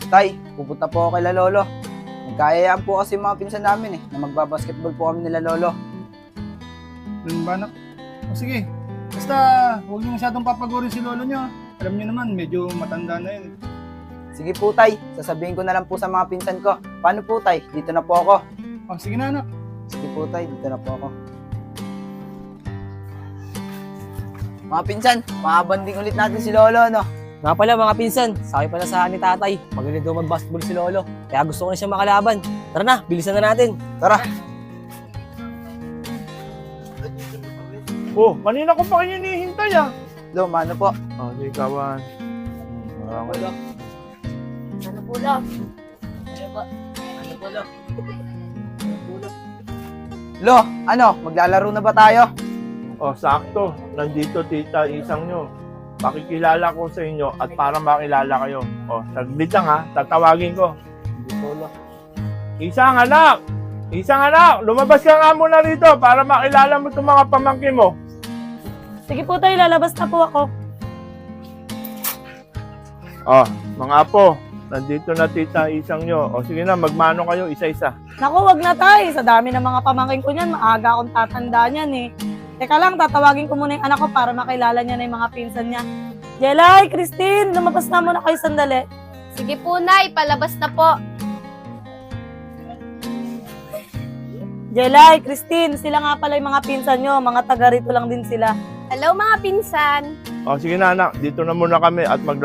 Tay, pupunta po ako kay Lolo. Nagkayayaan po kasi yung mga pinsan namin na magbabasketball po kami nila Lolo. Ganun ba, anak? O sige, basta huwag niyo masyadong papagurin si lolo niyo. Alam niyo naman, medyo matanda na yun. Sige po Tay, sasabihin ko na lang po sa mga pinsan ko. Paano po Tay? Dito na po ako. O sige na, anak. Sige po Tay, dito na po ako. Mga pinsan, makabanding ulit natin si Lolo, no? Nga pala mga pinsan, sabi pala sa ni tatay, magaling daw mag-basketball si Lolo. Kaya gusto ko na siya makalaban. Tara na, bilisan na natin. Tara! Oh, kanina ko pa kayo hinihintay ah. Lo, mano po? Oh, di kawan. Lolo. Ano po lang? Ano po? Ano po lang? Lo, ano? Maglalaro na ba tayo? Oh, sakto. Nandito tita isang nyo. Pakikilala ko sa inyo at para makilala kayo. Oh, saglit lang ha. Tatawagin ko. Hindi po, Lo. Isang anak! Isang anak! Lumabas ka nga muna rito para makilala mo itong mga pamangkin mo. Sige po tayo, lalabas na po ako. Oh, mga apo. Nandito na tita isang nyo. O sige na, magmano kayo isa-isa. Naku, wag na tayo. Sa dami ng mga pamangkin ko niyan, maaga akong tatanda niyan eh. Teka lang, tatawagin ko muna yung anak ko para makilala niya na yung mga pinsan niya. Jelay, Christine, lumabas na muna kayo sandali. Sige po, Nay. Palabas na po. Jelay, Christine, sila nga pala yung mga pinsan nyo. Mga taga rito lang din sila. Hello, mga pinsan. O sige na anak, dito na muna kami at